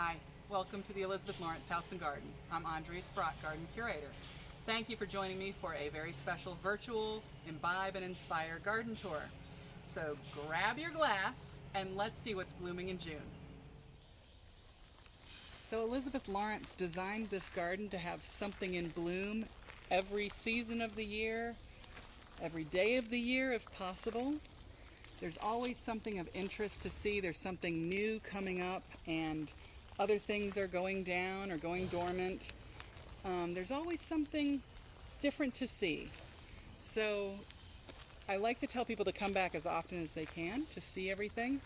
Hi, welcome to the Elizabeth Lawrence House and Garden. I'm Andrea Sprott, Garden Curator. Thank you for joining me for a very special virtual Imbibe and Inspire garden tour. So grab your glass and let's see what's blooming in June. So Elizabeth Lawrence designed this garden to have something in bloom every season of the year, every day of the year if possible. There's always something of interest to see. There's something new coming up and other things are going down or going dormant. There's always something different to see. So I like to tell people to come back as often as they can to see everything.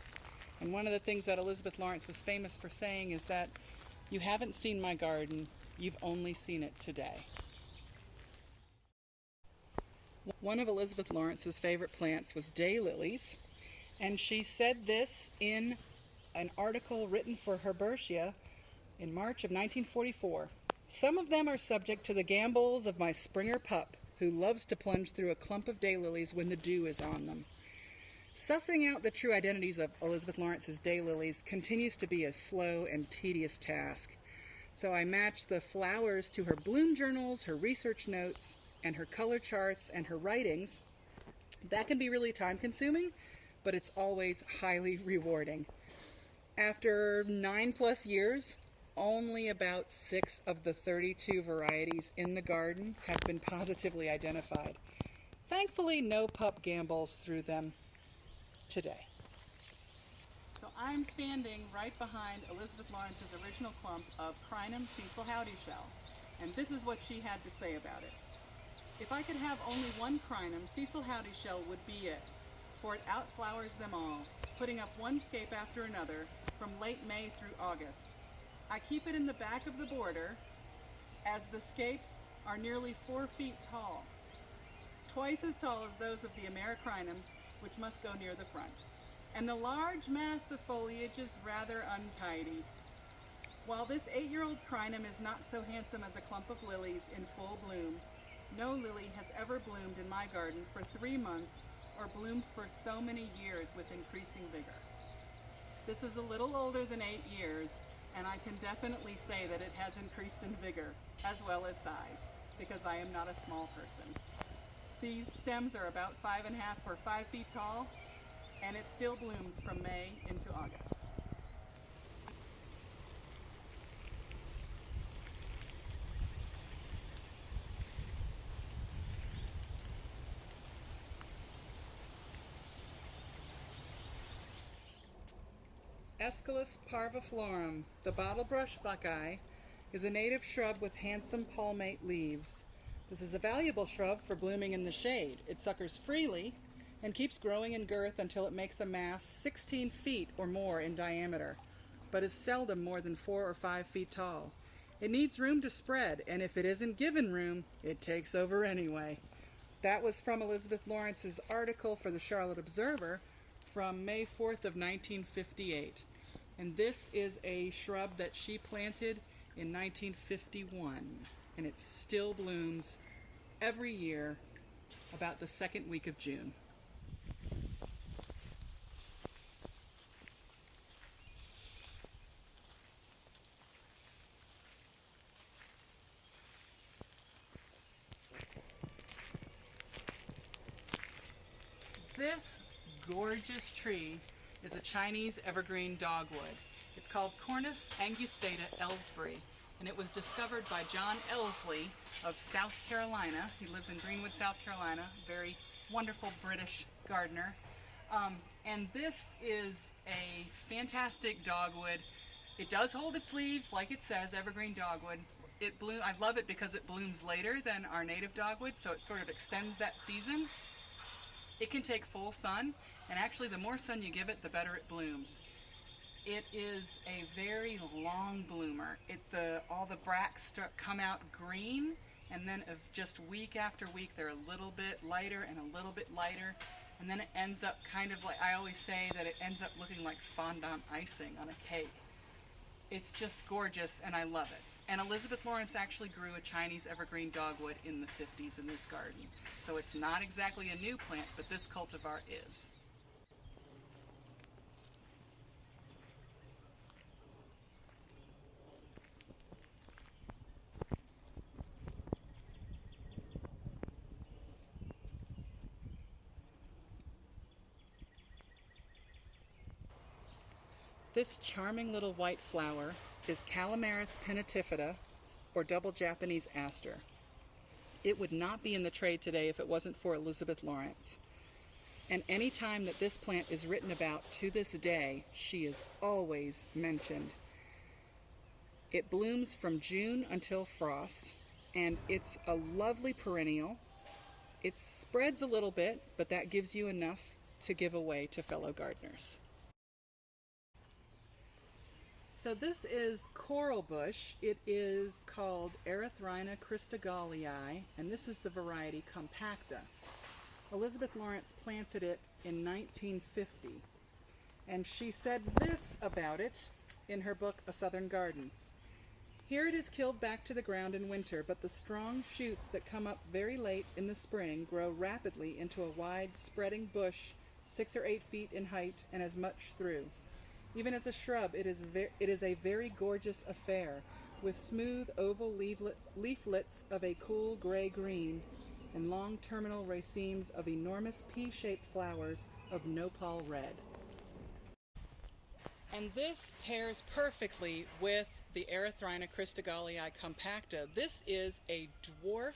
And one of the things that Elizabeth Lawrence was famous for saying is that you haven't seen my garden, you've only seen it today. One of Elizabeth Lawrence's favorite plants was daylilies, and she said this in an article written for Herbertia in March of 1944. Some of them are subject to the gambols of my Springer pup, who loves to plunge through a clump of daylilies when the dew is on them. Sussing out the true identities of Elizabeth Lawrence's daylilies continues to be a slow and tedious task. So I match the flowers to her bloom journals, her research notes, and her color charts and her writings. That can be really time-consuming, but it's always highly rewarding. After 9+ years, only about 6 of the 32 varieties in the garden have been positively identified. Thankfully, no pup gambols through them today. So I'm standing right behind Elizabeth Lawrence's original clump of Crinum Cecil Howdy shell, and this is what she had to say about it. If I could have only one Crinum, Cecil Howdy shell would be it, for it outflowers them all, putting up one scape after another from late May through August. I keep it in the back of the border, as the scapes are nearly 4 feet tall, twice as tall as those of the Americrinums, which must go near the front. And the large mass of foliage is rather untidy. While this 8-year-old Crinum is not so handsome as a clump of lilies in full bloom, no lily has ever bloomed in my garden for 3 months or bloomed for so many years with increasing vigor. This is a little older than 8 years, and I can definitely say that it has increased in vigor as well as size, because I am not a small person. These stems are about 5.5 or 5 feet tall, and it still blooms from May into August. Aesculus parviflorum, the bottlebrush buckeye, is a native shrub with handsome palmate leaves. This is a valuable shrub for blooming in the shade. It suckers freely and keeps growing in girth until it makes a mass 16 feet or more in diameter, but is seldom more than 4 or 5 feet tall. It needs room to spread, and if it isn't given room, it takes over anyway. That was from Elizabeth Lawrence's article for the Charlotte Observer from May 4th of 1958. And this is a shrub that she planted in 1951, and it still blooms every year about the second week of June. This gorgeous tree is a Chinese evergreen dogwood. It's called Cornus angustata Ellsbury, and it was discovered by John Elsley of South Carolina. He lives in Greenwood, South Carolina, very wonderful British gardener. And this is a fantastic dogwood. It does hold its leaves, like it says, evergreen dogwood. I love it because it blooms later than our native dogwood, so it sort of extends that season. It can take full sun, and actually the more sun you give it, the better it blooms. It is a very long bloomer. All the bracts come out green, and then just week after week they're a little bit lighter and a little bit lighter, and then it ends up kind of like, I always say that it ends up looking like fondant icing on a cake. It's just gorgeous, and I love it. And Elizabeth Lawrence actually grew a Chinese evergreen dogwood in the 50s in this garden. So it's not exactly a new plant, but this cultivar is. This charming little white flower is Calamaris pennitifida, or double Japanese aster. It would not be in the trade today if it wasn't for Elizabeth Lawrence. And any time that this plant is written about to this day, she is always mentioned. It blooms from June until frost, and it's a lovely perennial. It spreads a little bit, but that gives you enough to give away to fellow gardeners. So this is coral bush. It is called Erythrina christogalii, and this is the variety compacta. Elizabeth Lawrence planted it in 1950, and she said this about it in her book, A Southern Garden. Here it is killed back to the ground in winter, but the strong shoots that come up very late in the spring grow rapidly into a wide spreading bush 6 or 8 feet in height and as much through. Even as a shrub, it is a very gorgeous affair, with smooth oval leaflets of a cool gray-green and long terminal racemes of enormous pea-shaped flowers of nopal red. And this pairs perfectly with the Erythrina christogalii compacta. This is a dwarf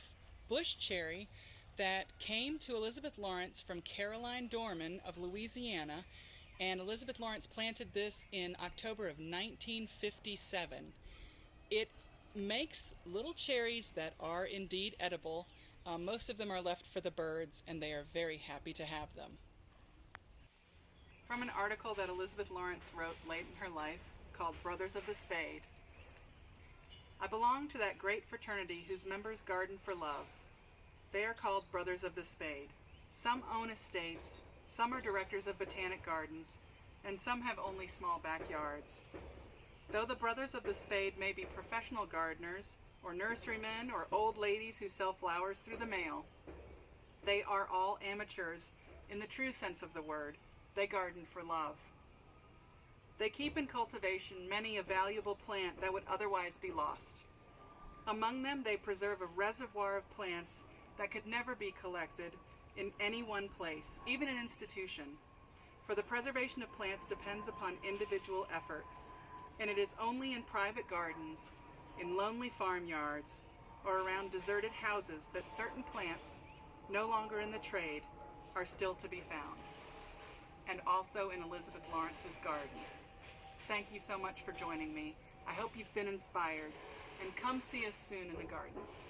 bush cherry that came to Elizabeth Lawrence from Caroline Dorman of Louisiana, and Elizabeth Lawrence planted this in October of 1957. It makes little cherries that are indeed edible. Most of them are left for the birds, and they are very happy to have them. From an article that Elizabeth Lawrence wrote late in her life called Brothers of the Spade. I belong to that great fraternity whose members garden for love. They are called Brothers of the Spade. Some own estates, some are directors of botanic gardens, and some have only small backyards. Though the Brothers of the Spade may be professional gardeners, or nurserymen, or old ladies who sell flowers through the mail, they are all amateurs in the true sense of the word. They garden for love. They keep in cultivation many a valuable plant that would otherwise be lost. Among them, they preserve a reservoir of plants that could never be collected in any one place, even an institution. For the preservation of plants depends upon individual effort, and it is only in private gardens, in lonely farmyards, or around deserted houses that certain plants, no longer in the trade, are still to be found. And also in Elizabeth Lawrence's garden. Thank you so much for joining me. I hope you've been inspired, and come see us soon in the gardens.